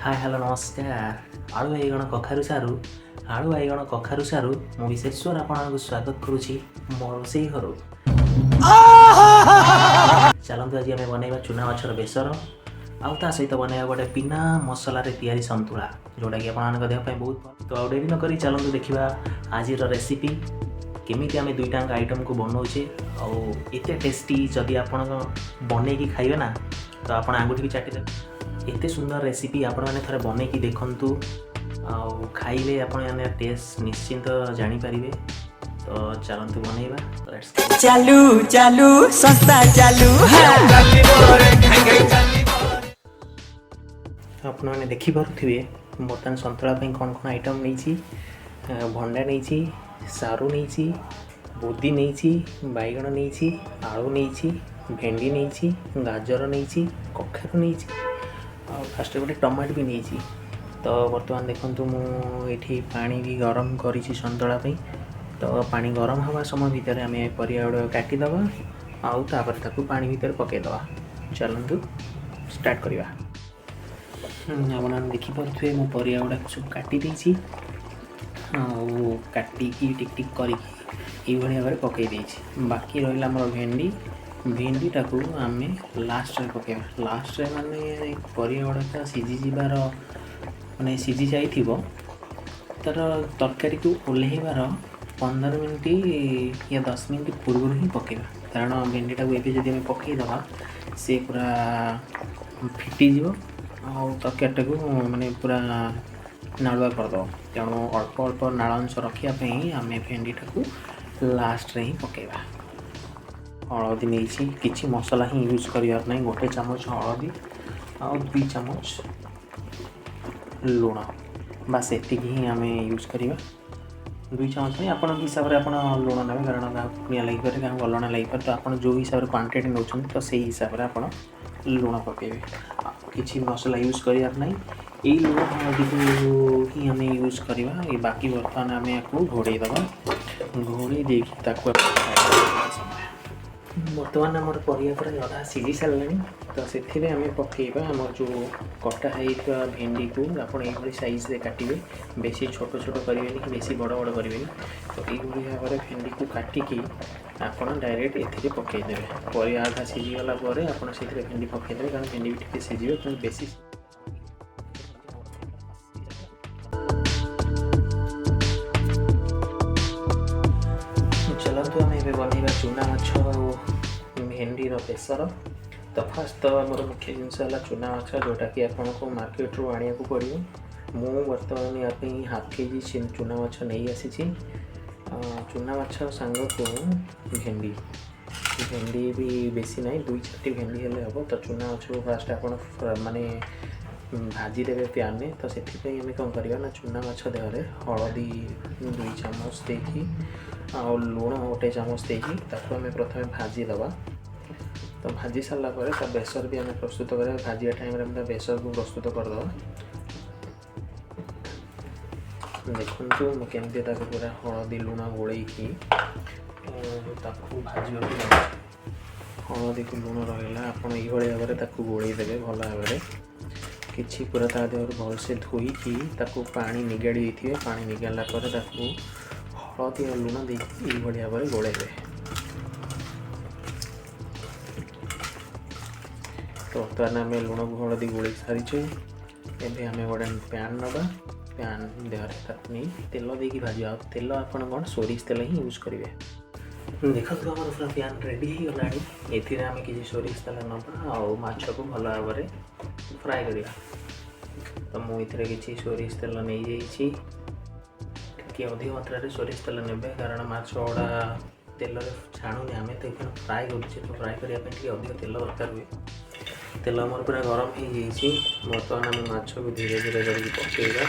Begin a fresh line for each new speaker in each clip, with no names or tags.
Hi hello नमस्कार आलू बाइगण कखारु सारू आलू बाइगण कखारु सारू मु विशेश्वर आपको स्वागत करुच्ची मो रोसई घर चलतु आज आम बनवा चुना माछर बेसर आउ ता सहित बनवा गोटे बिना मसला तैयारी सन्तुला जोटा कि आप देहपाई बहुत भल तो डेरी नक चलतु देखा आज रेसिपी केमी आम दुईटा आइटम को बनाऊे आत टेस्टी जदि आप बनईकी खाइबे ना तो आप आंगुठी भी चाटिदेवे एते सुंदर रेसिपी आपण मैंने थोड़े बनईकी देखु खाइले आपण टेस्ट निश्चिंत जापर तो चलतु बनइबा
चालू चालू संस्था चालू
आपण मैंने देखिपे बर्तमान सन्तुला कौन कौन आइटम नहीं भंडा नहीं सारू नहीं बोदी नहीं बैगण नहीं आलू नहीं भेंडी नहीं गाजर नहीं कखारु नहीं फास्ट गोटे टमाटो भी नहीं तो बर्तमान देखु मुझे पानी भी गरम करी सन्तुला तो पानी गरम हवा समय भितर आम परिया गुड़ा काटिदबा आउ तापर ताकू पानी भितर पकईदबा चलतु स्टार्ट करवा आप देखिपे मो परिया गुड़ा सब काटी देछि काटिकी टिक टिक करके भाव में पकई देछि बाकी रहा मोर भेंडी भेंडी टाकू आम लास्ट पकईवा लास्ट माने परिया गुड़ा सीझी जीवार माने सीझी जाइथिबो तार तरकारी को ओल्हेबार 15 मिनिट या 10 मिनिट पूर्व ही पकईवा कारण भेंडी टाक एवं जब पकईदबा से पूरा फिटिज तरकारी टाक माने पूरा नालुआ करदे तेणु अल्प अल्प नाल अंश रखापी आम भेंडी टाक लास्ट रे ही पकईवा हलदी नहीं किसी मसला ही यूज करार ना गोटे चामच हलदी आ 2 चामच लुण बास एति ही आम यूज करवा 2 चामच नहीं आप हिसाब से आप लुण ने कारण क्या कुआ लगिपारे क्या गलना लगिपारे तो आप जो हिसाब से क्वांटिटी नौ तो से हिसाब से आप लुण पकेबे किसी मसला यूज करार ना यही लुण हलदी को ही आम यूज करवा बाकी बर्तमान आम या घोड़े दबा घोड़े देखिए बर्तमान आम परिया पूरा अधा सीझी सारे तो से आम पकईबा आम जो कटा होता भेंडी को आप साइज रे काटिबे बेसी छोट छोट करेंगे कि बेसी बड़ बड़ करेंगे तो यही भाव में भेंडी को काटिकी आप डायरेक्ट ए पकईदेवे परिया आधा सीझीगला आप भेंडी पकईदेवे कारण भेंडी भी सीझे तो बेसी चलतु आम ए बनवा चुना माछ भेंडी बेसर तो फास्ट तो मोर मुख्य जिनस है चुना माछ जोटा कि आपको मार्केट रू आने को पड़ो मु बर्तमान यहाँ हाफ के जी चुना माछ नहीं आसी चुना माछ सांग को भेंडी भेंडी भी बेसी ना 2-4 भेंडी हेल्ले हम तो चुना माछ को फास्ट आप माने भाजी देवे प्यान में तो से आम कौन करवा ना चुना माछ देहरे हलदी 2 चामच देकी आ लुण गोटे चामच देकी ताको आम प्रथम भाजी दबा तो भाजी सारा पर बेसर भी आम प्रस्तुत करा भाजिया टाइम बेसर को प्रस्तुत करदे देखु मुझे पूरा हलदी लुण गोलैकी भाजी हलदी को लुण रहा आप भाव में गोलैदेवे भल भाव में किसी पूरा ता देह भलसे धोईकी पानी निगाड़ी थे पानी निगाला हलदी और लुण दे भाव में गोलैबे तो बर्तमान आम लुण को हलदी गोल सारी एवं आम गोटे पैन नवा पैन देहरे ताकू नहीं तेल देकी भाज तेल आप कौन सोरिष तेल ही यूज करेंगे देखो आम पूरा पैन रेडी हो गला ये आम किसी सोरिष तेल नवा आछ को भल भाव में फ्राए करवा तो मुझे किसी सोरिष तेल नहीं जाइए अधिक मात्रा सोरिष तेल ने कारण माछ गुड़ा तेल छाणुनी आम तो ये फ्राए करुचे तो फ्राए करने अधिक तेल दरकार हुए तेल मोर पूरा गरम हो जाइए बर्तमान आम माछ को धीरे धीरे करके पकईबा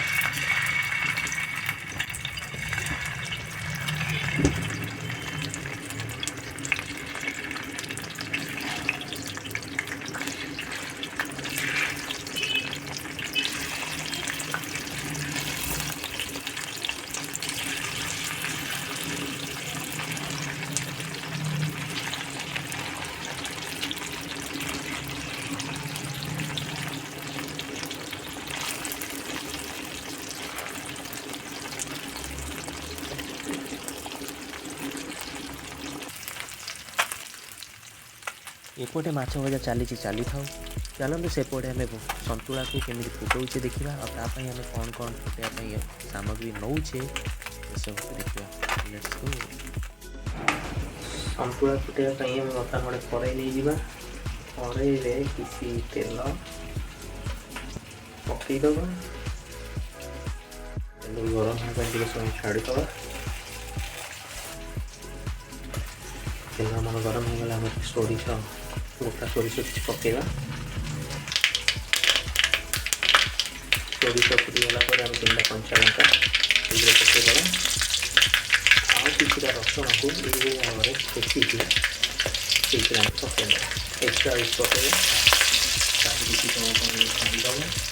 एपटे माछ भजा चली चली था चलते सेपटे आम सतुला को केमी फुटाऊे देखा और तापाई आम कौन कौन फुटाई सामग्री नौचे सब देखा सतुला फुटाई बर्तमान गोटे कड़े नहीं जा कड़े किसी तेल पकईदे गरम होगा समय छाड़ीद तेल आम गरम हो गला सोरिष गोटा सोरिष किसी पकईवा सोरिष फुटीगला आम 3टा कंचा लंका पकईदे आउ किसी रसुण को ये भाव में छेचिकी पकईदे एक्सट्रा यूज पकईदे किसी समय छाड़ीदे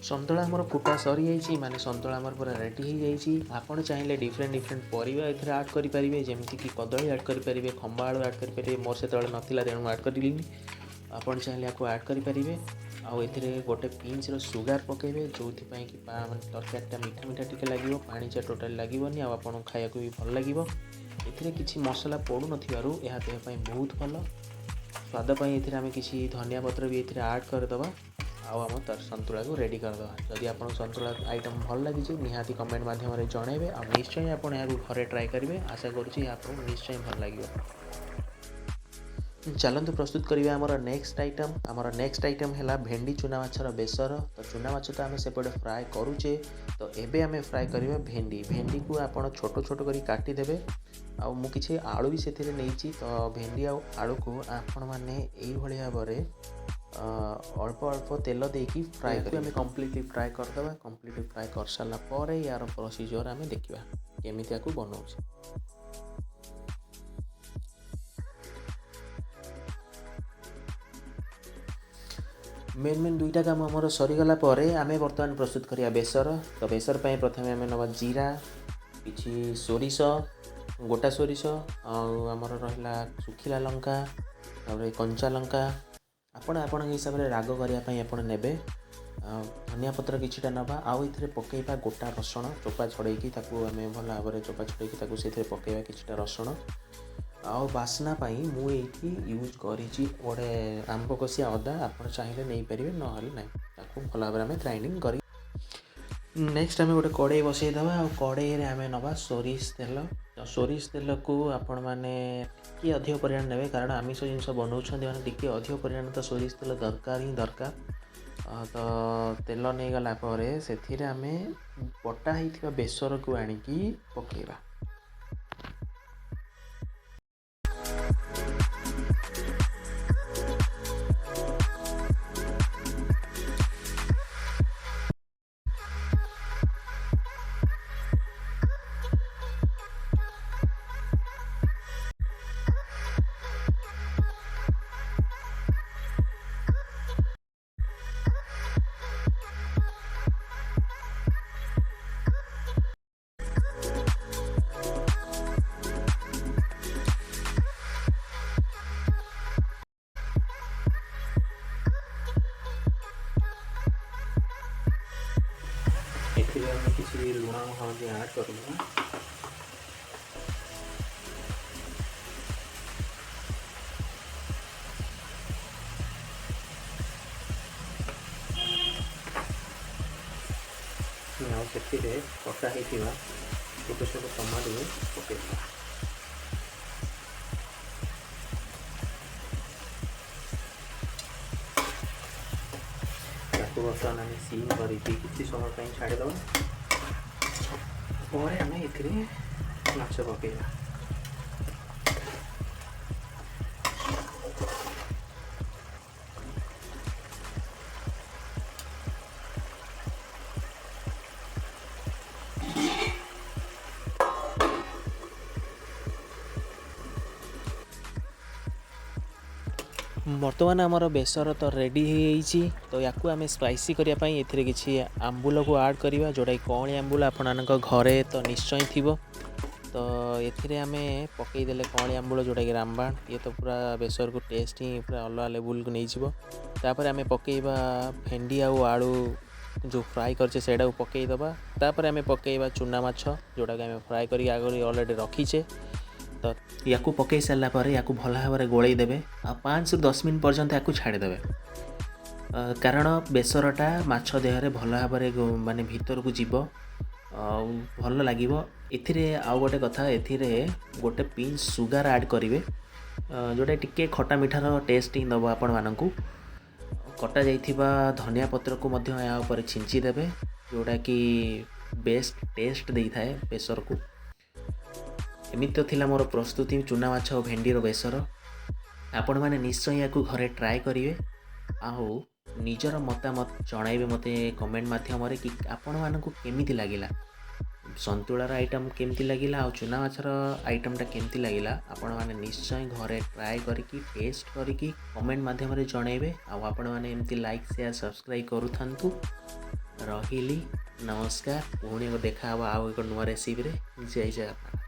सन्तुला आमर फुटा सरी माने सन्तुला आमर पूरा रेडी हो जाइए। आपड़ चाहिए डिफरेंट परिबा एथरे ऐड करेंगे जमीक कदली ऐड करेंगे खंबा आलू ऐड करेंगे मोर से नाला तेणु ऐड करी आपड़ चाहिए आपको ऐड करेंगे आउ ए गोटे पिंच सुगार पकेबे जो कि तरकारी मीठा मीठा टी लगे पानी चा टोटाल लगभग आपन खाया भी भल लगे किसी मसला पड़ू नथिबारु यह देह बहुत भल स्वाद आम किसी धनिया पत्र भी ऐड करदे आम सन्तुला को रेडी करदे जदि आप सन्तुला आइटम भल लगी निहाती कमेंट माध्यम जनइबे आ निश्चय आप घरे ट्राए करेंगे आशा करुँच आपको निश्चय भल लगे। चलतु प्रस्तुत करिए आमर नेक्स्ट आइटम है भेंडी चुना माछर बेसर। तो चुना माछ तो आम सेपटे फ्राए करुचे तो एबे आम फ्राए करिए भेंडी को आप छोट छोट कर काटिदेवे आ मु किसी आलू भी से नहीं तो भेंडी आलू को आपण मैंने भाव में अल्प अल्प तेल देकी फ्राए करें आम कम्प्लीटली फ्राए करदे कम्प्लीटली फ्राए कर सारापर यार प्रोसीजर आम देखा केमी बनाऊे। मेन दुईटा काम आमर सरीगला आम बर्तमान प्रस्तुत करिया बेसर। तो बेसर पर प्रथम आम नवा जीरा किसी सोरिष गोटा सोरिष आमर रहा सुखिला लंका कंचा लंका आपण हिसाब से राग करने आपने धनिया पत्र किछिटा नवा आउ ये पकईवा गोटा रसुण चोपा छड़ेकी आम भल भाव में चोपा छड़ेकी से पकईवा किछिटा रसुण आउ बास्ना पाई मु एठी यूज करी गोटे आंब कषिया अदा आप चाहिए नहीं पारे ना भल भाव में ग्राइंडिंग कर। नेक्स्ट आम गोटे कड़े बसईदे आ कड़े आम नवा सोरिष तेल को आपण मैंने टी अधिक परिमाण ने कारण आमिष जिनस बनाऊँ मैंने टी अधिक परिमाण तो सोरिष तेल दरकार ही दरकार तो तेल नहीं गला से आम बटा होता बेसर को आणिकी पकईवा। किसी लुण हल्दी ऐड करूँगा से कटा होता छोट छोट टमाटो पकईवा बर्तमान आम सीम करके किसी समय छाड़ीदे आम ए माछ पकईवा ବର୍ତ୍ତମାନ ଆମର ବେସର ତ ରେଡ଼ି ହେଇଯାଇଛି। ତ ୟାକୁ ଆମେ ସ୍ପାଇସି କରିବା ପାଇଁ ଏଥିରେ କିଛି ଆମ୍ବୁଲକୁ ଆଡ଼୍ କରିବା, ଯେଉଁଟାକି କଅଁଳି ଆମ୍ବୁଲ ଆପଣମାନଙ୍କ ଘରେ ତ ନିଶ୍ଚୟ ଥିବ। ତ ଏଥିରେ ଆମେ ପକାଇଦେଲେ କଅଁଳି ଆମ୍ବୁଳ, ଯେଉଁଟାକି ରାମବାଣ, ଇଏ ତ ପୁରା ବେସରକୁ ଟେଷ୍ଟ ହିଁ ପୁରା ଅଲଗା ଲେବୁଲକୁ ନେଇଯିବ। ତାପରେ ଆମେ ପକାଇବା ଭେଣ୍ଡି ଆଉ ଆଳୁ ଯେଉଁ ଫ୍ରାଏ କରିଛେ ସେଇଟାକୁ ପକାଇଦେବା। ତାପରେ ଆମେ ପକାଇବା ଚୁନା ମାଛ, ଯେଉଁଟାକି ଆମେ ଫ୍ରାଏ କରିକି ଆଗରୁ ଅଲରେଡ଼ି ରଖିଛେ। ତ ୟାକୁ ପକାଇ ସାରିଲା ପରେ ୟାକୁ ଭଲ ଭାବରେ ଗୋଳେଇ ଦେବେ ଆଉ 5ରୁ 10 ମିନିଟ୍ ପର୍ଯ୍ୟନ୍ତ ୟାକୁ ଛାଡ଼ିଦେବେ। କାରଣ ବେସରଟା ମାଛ ଦେହରେ ଭଲ ଭାବରେ ମାନେ ଭିତରକୁ ଯିବ ଆଉ ଭଲ ଲାଗିବ। ଏଥିରେ ଆଉ ଗୋଟେ କଥା, ଏଥିରେ ଗୋଟେ ପିଞ୍ଚ ସୁଗାର ଆଡ଼୍ କରିବେ, ଯେଉଁଟା ଟିକେ ଖଟା ମିଠାର ଟେଷ୍ଟ ହିଁ ଦେବ ଆପଣମାନଙ୍କୁ। କଟା ଯାଇଥିବା ଧନିଆ ପତ୍ରକୁ ମଧ୍ୟ ଏହା ଉପରେ ଛିଞ୍ଚି ଦେବେ, ଯେଉଁଟାକି ବେଷ୍ଟ ଟେଷ୍ଟ ଦେଇଥାଏ ବେସରକୁ। ଏମିତି ତ ଥିଲା ମୋର ପ୍ରସ୍ତୁତି ଚୁନା ମାଛ ଆଉ ଭେଣ୍ଡିର ବେସର। ଆପଣମାନେ ନିଶ୍ଚୟ ୟାକୁ ଘରେ ଟ୍ରାଏ କରିବେ ଆଉ ନିଜର ମତାମତ ଜଣାଇବେ ମୋତେ କମେଣ୍ଟ ମାଧ୍ୟମରେ କି ଆପଣମାନଙ୍କୁ କେମିତି ଲାଗିଲା, ସନ୍ତୁଳାର ଆଇଟମ୍ କେମିତି ଲାଗିଲା ଆଉ ଚୁନା ମାଛର ଆଇଟମ୍ଟା କେମିତି ଲାଗିଲା। ଆପଣମାନେ ନିଶ୍ଚୟ ଘରେ ଟ୍ରାଏ କରିକି ଟେଷ୍ଟ କରିକି କମେଣ୍ଟ ମାଧ୍ୟମରେ ଜଣାଇବେ। ଆଉ ଆପଣମାନେ ଏମିତି ଲାଇକ୍ ସେୟାର ସବସ୍କ୍ରାଇବ୍ କରୁଥାନ୍ତୁ। ରହିଲି, ନମସ୍କାର। ପୁଣି ଦେଖା ହେବ ଆଉ ଏକ ନୂଆ ରେସିପିରେ। ଜୟ ଜଗନ୍ନାଥ।